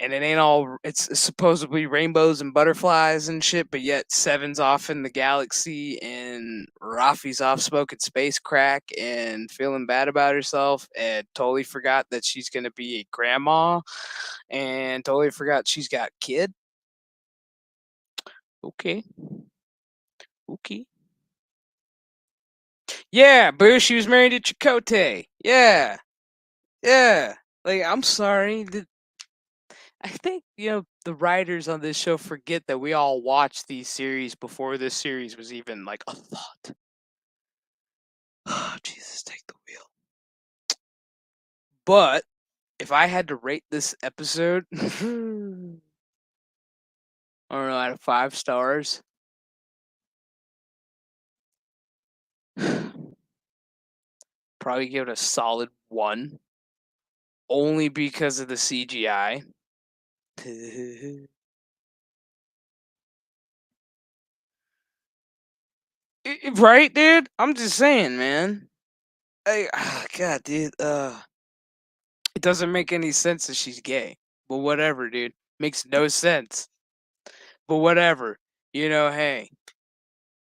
and it ain't all. It's supposedly rainbows and butterflies and shit, but yet Seven's off in the galaxy and Rafi's off smoking space crack and feeling bad about herself and totally forgot that she's gonna be a grandma and totally forgot she's got a kid. Okay, okay. Yeah, boo. She was married to Chakotay. Yeah, yeah. Like, I'm sorry. I think, the writers on this show forget that we all watched these series before this series was even like a thought. Oh, Jesus, take the wheel. But if I had to rate this episode, I don't know, out of 5 stars, probably give it a solid 1, only because of the CGI. Right, dude? I'm just saying, man. God, dude. It doesn't make any sense that she's gay. But whatever, dude. Makes no sense. But whatever. Hey,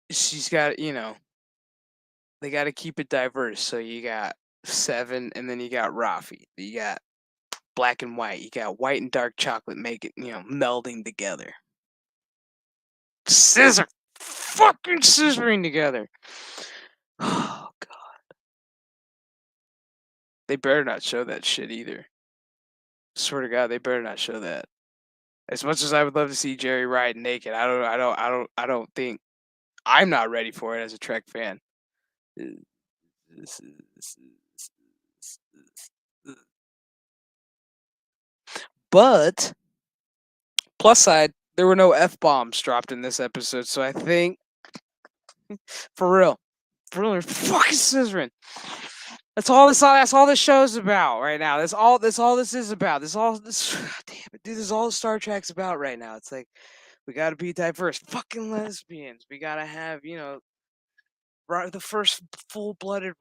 she's got, they got to keep it diverse. So you got Seven, and then you got Rafi. You got black and white. You got white and dark chocolate making, melding together. Scissor! Fucking scissoring together. Oh, God. They better not show that shit either. Swear to God, they better not show that. As much as I would love to see Jerry Ryan naked, I don't think I'm not ready for it as a Trek fan. But plus side, there were no F bombs dropped in this episode, so I think for real, fucking scissoring. That's all this show's about right now. That's all this is about. Damn it, dude. This is all Star Trek's about right now. It's like we gotta be diverse. Fucking lesbians. We gotta have, the first full-blooded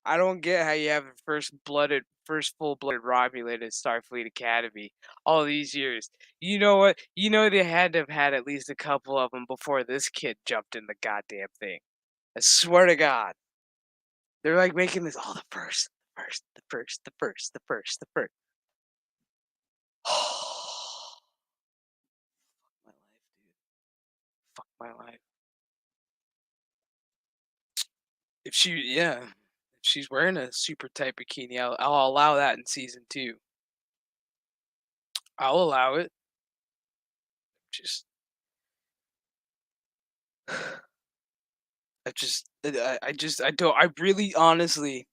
I don't get how you have a first full-blooded Romulan in Starfleet Academy all these years. You know what? You know they had to have had at least a couple of them before this kid jumped in the goddamn thing. I swear to God. They're like making this, oh, the first, the first, the first, the first, the first, the first. Fuck my life, dude. Fuck my life. If she, yeah, if she's wearing a super tight bikini, I'll allow that in season 2. I'll allow it. Just, I don't, I really, honestly,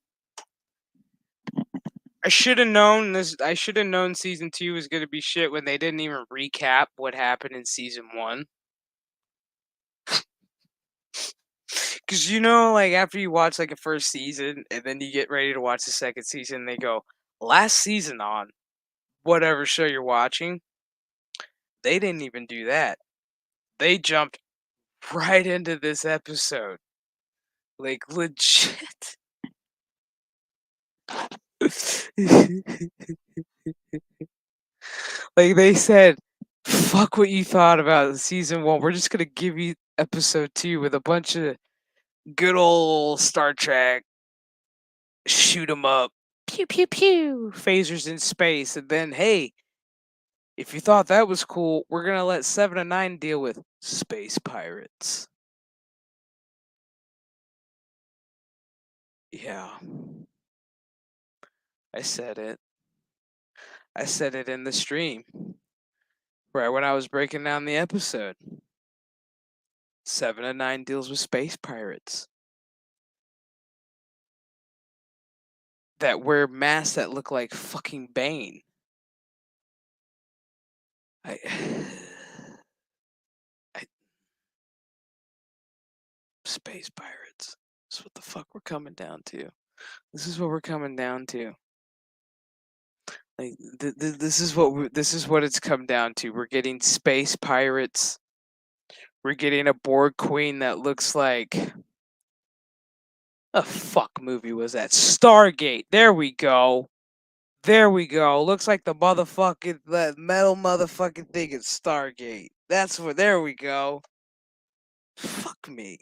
I should have known this. I should have known season 2 was gonna be shit when they didn't even recap what happened in season 1. Cause you know, like after you watch like a first season and then you get ready to watch the second season, they go, last season on whatever show you're watching, they didn't even do that. They jumped right into this episode. Like legit. Like they said, fuck what you thought about season 1. We're just gonna give you episode 2 with a bunch of good old Star Trek shoot 'em up, pew pew pew, phasers in space, and then hey, if you thought that was cool, we're gonna let 7 and 9 deal with space pirates. Yeah, I said it. I said it in the stream right when I was breaking down the episode. 7 and 9 deals with space pirates that wear masks that look like fucking Bane. I, I space pirates. That's what the fuck we're coming down to. This is what we're coming down to. Like this is what it's come down to. We're getting space pirates. We're getting a Borg queen that looks like a fuck movie was that? Stargate. There we go. There we go. Looks like the motherfucking that metal motherfucking thing is Stargate. That's where. There we go. Fuck me.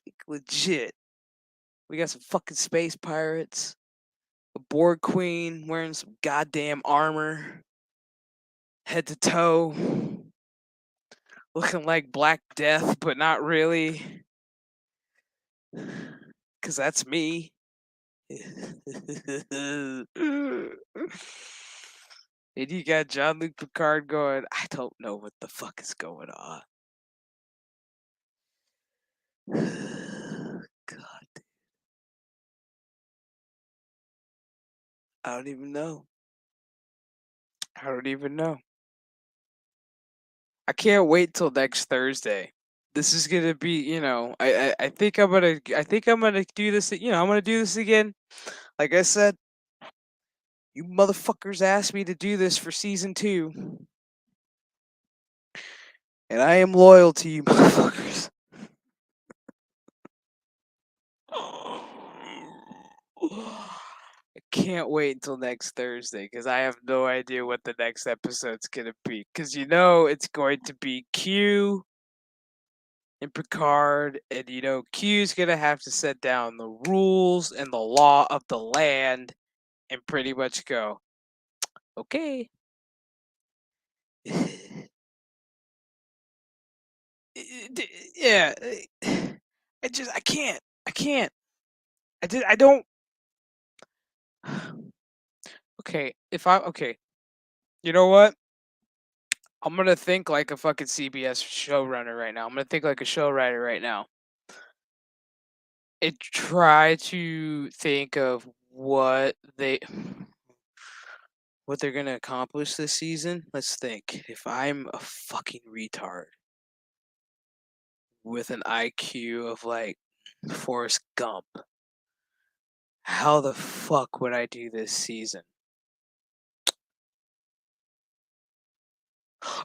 Like, legit. We got some fucking space pirates. A Borg queen wearing some goddamn armor, head to toe, looking like Black Death, but not really. Cause that's me. And you got Jean-Luc Picard going, I don't know what the fuck is going on. God, I don't even know. I don't even know. I can't wait till next Thursday. This is gonna be, I think I'm gonna do this. I'm gonna do this again. Like I said, you motherfuckers asked me to do this for season 2, and I am loyal to you motherfuckers. I can't wait until next Thursday because I have no idea what the next episode's gonna be. Because it's going to be Q and Picard, and Q's gonna have to set down the rules and the law of the land and pretty much go, okay. Yeah, I can't. I don't. Okay, okay, you know what? I'm gonna think like a fucking CBS showrunner right now. I'm gonna think like a show writer right now. And try to think of what they're gonna accomplish this season. Let's think. If I'm a fucking retard with an IQ of like Forrest Gump, how the fuck would I do this season?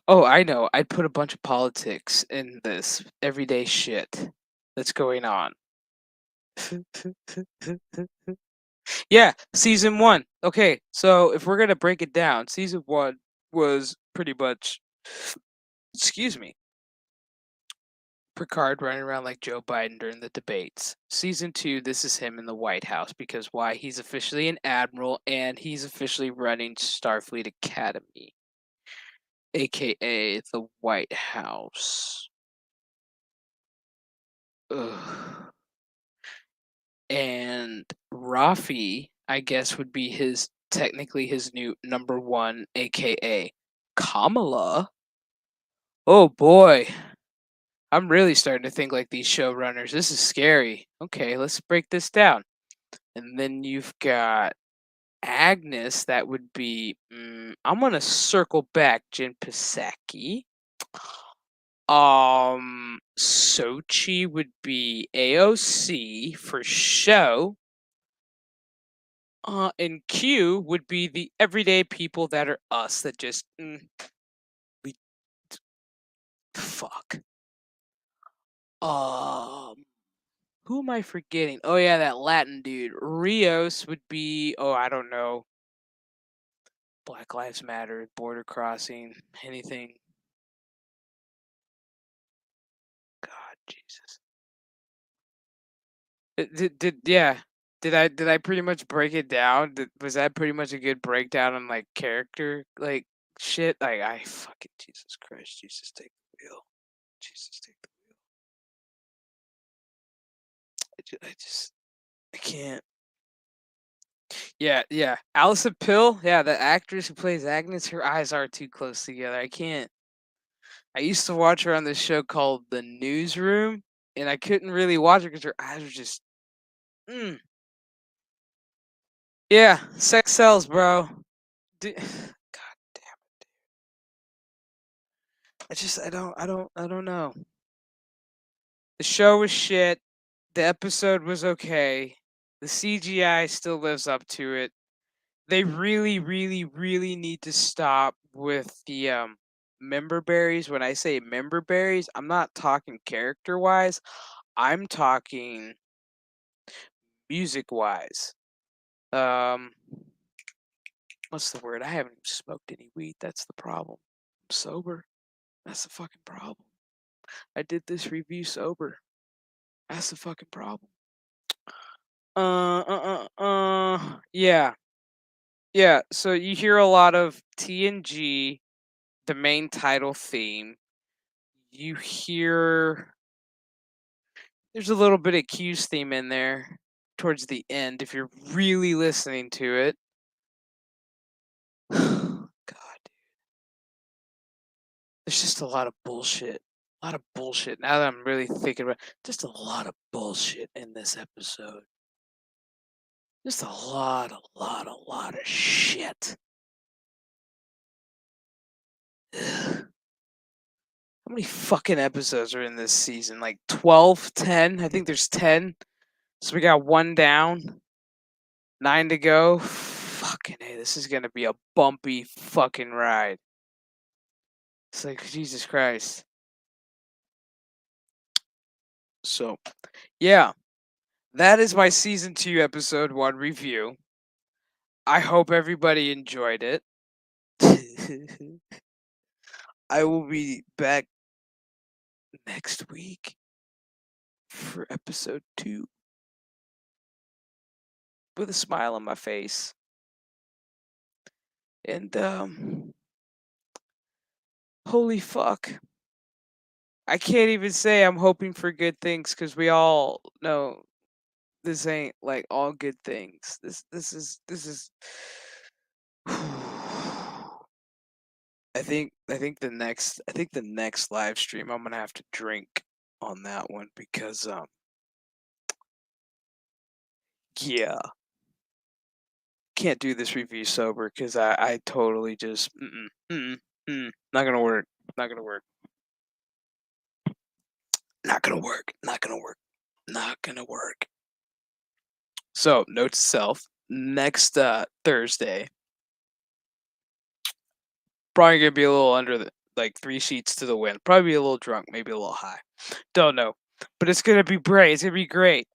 Oh, I know. I'd put a bunch of politics in this everyday shit that's going on. Yeah, season 1. Okay, so if we're gonna break it down, season 1 was pretty much, excuse me, Picard running around like Joe Biden during the debates. Season 2, this is him in the White House because why? He's officially an admiral and he's officially running Starfleet Academy, aka the White House. Ugh. And Rafi, I guess, would be his technically his new number 1, aka Kamala. Oh boy, I'm really starting to think like these showrunners. This is scary. Okay, let's break this down. And then you've got Agnes. That would be. I'm gonna circle back. Jin Pisaki. Sochi would be AOC for show. And Q would be the everyday people that are us that just we fuck. Who am I forgetting? Oh yeah, that Latin dude. Rios would be. Oh, I don't know. Black Lives Matter, border crossing, anything. God, Jesus. Did yeah? Did I pretty much break it down? Was that pretty much a good breakdown on like character like shit? Like I fucking Jesus Christ, Jesus take the wheel. Jesus take the wheel. I can't. Yeah. Allison Pill, yeah, the actress who plays Agnes, her eyes are too close together. I can't. I used to watch her on this show called The Newsroom, and I couldn't really watch her because her eyes were just. Mm. Yeah, sex sells, bro. God damn. I don't know. The show was shit. The episode was okay. The CGI still lives up to it. They really, really, really need to stop with the member berries. When I say member berries, I'm not talking character wise. I'm talking music wise. Um, what's the word? I haven't even smoked any weed. That's the problem. I'm sober. That's the fucking problem. I did this review sober. That's the fucking problem. Yeah. Yeah. So you hear a lot of TNG, the main title theme. You hear there's a little bit of Q's theme in there towards the end if you're really listening to it. God, there's just a lot of bullshit. A lot of bullshit. Now that I'm really thinking about it, just a lot of bullshit in this episode. Just a lot of shit. Ugh. How many fucking episodes are in this season? Like 12, 10? I think there's 10. So we got one down, 9 to go. Fucking hey, this is gonna be a bumpy fucking ride. It's like Jesus Christ. So, yeah, that is my season 2 episode 1 review. I hope everybody enjoyed it. I will be back next week for episode 2 with a smile on my face. And holy fuck. I can't even say I'm hoping for good things cuz we all know this ain't like all good things. This is I think the next live stream I'm gonna have to drink on that one because yeah, can't do this review sober because I totally just not gonna work, not gonna work, not gonna work, not gonna work, not gonna work. So note to self: next Thursday, probably gonna be a little under the like 3 sheets to the wind. Probably be a little drunk, maybe a little high. Don't know. But it's gonna be great. It's gonna be great.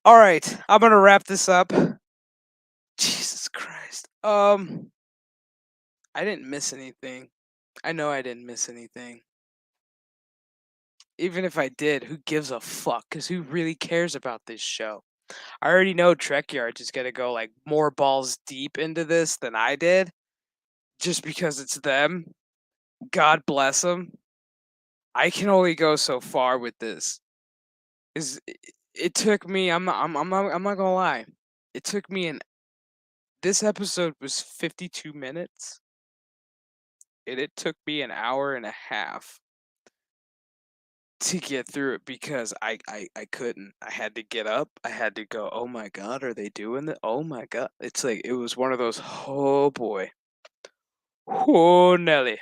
All right, I'm gonna wrap this up. Jesus Christ. I didn't miss anything. I know I didn't miss anything. Even if I did, who gives a fuck? Because who really cares about this show? I already know Trek Yards is gonna go like more balls deep into this than I did, just because it's them. God bless them. I can only go so far with this. Is it took me? I'm not gonna lie. It took me an. This episode was 52 minutes, and it took me an hour and a half to get through it because I couldn't. I had to get up. I had to go, oh my god, are they doing that? Oh my god. It's like it was one of those, oh boy. Oh Nelly.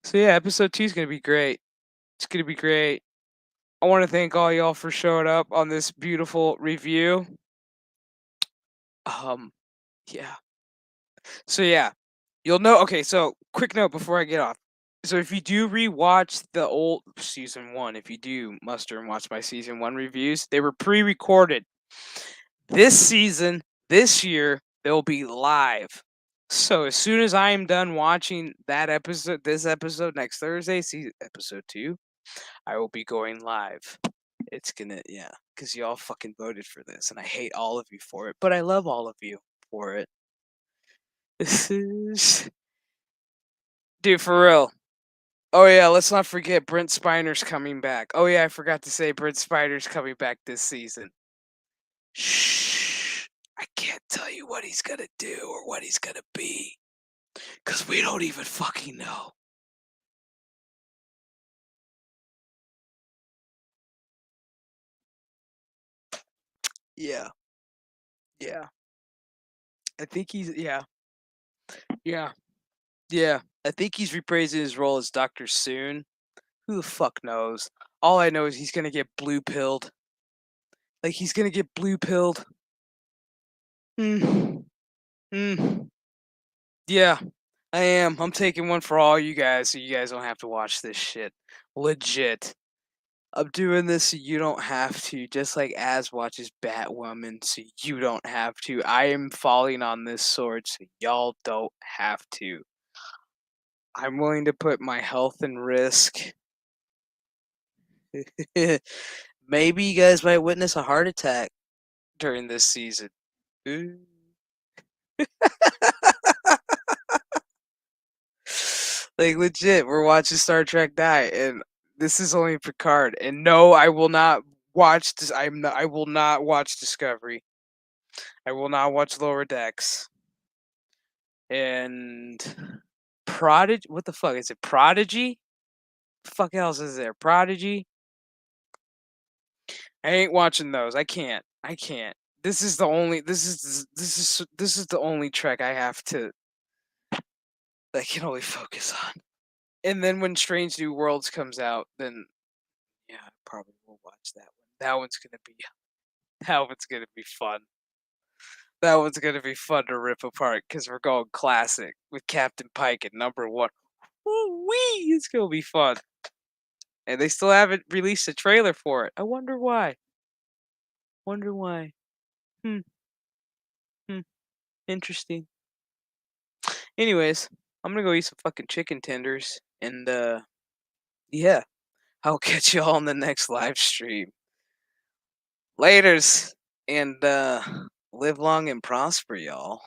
So yeah, episode 2 is gonna be great. It's gonna be great. I wanna thank all y'all for showing up on this beautiful review. Yeah. So yeah. You'll know. Okay, so quick note before I get off. So if you do rewatch the old season 1, if you do muster and watch my season 1 reviews, they were pre-recorded. This season, this year, they'll be live. So as soon as I am done watching that episode, this episode next Thursday, see episode 2, I will be going live. It's gonna, yeah, because y'all fucking voted for this, and I hate all of you for it, but I love all of you for it. This is, dude, for real. Oh yeah, let's not forget Brent Spiner's coming back. Oh yeah, I forgot to say Brent Spiner's coming back this season. Shh. I can't tell you what he's gonna do or what he's gonna be. Cause we don't even fucking know. Yeah. Yeah. I think he's yeah. Yeah. Yeah. I think he's reprising his role as Dr. Soon. Who the fuck knows? All I know is he's gonna get blue pilled. Like he's gonna get blue pilled. Hmm. Hmm. Yeah, I am. I'm taking one for all you guys so you guys don't have to watch this shit. Legit. I'm doing this so you don't have to, just like Az watches Batwoman so you don't have to. I am falling on this sword so y'all don't have to. I'm willing to put my health in risk. Maybe you guys might witness a heart attack during this season. Ooh. Like legit, we're watching Star Trek die, and this is only Picard. And no, I will not watch this. I will not watch Discovery. I will not watch Lower Decks. And Prodigy. What the fuck is it? Prodigy? The fuck else is there? Prodigy? I ain't watching those. I can't. I can't. This is the only. This is the only Trek I have to. I can only focus on. And then when Strange New Worlds comes out, then yeah, I probably will watch that one. That one's gonna be fun. That one's gonna be fun to rip apart because we're going classic with Captain Pike at number 1. Woo wee! It's gonna be fun. And they still haven't released a trailer for it. I wonder why. Wonder why. Hmm. Hmm. Interesting. Anyways, I'm gonna go eat some fucking chicken tenders and yeah. I'll catch you all in the next live stream. Laters and live long and prosper, y'all.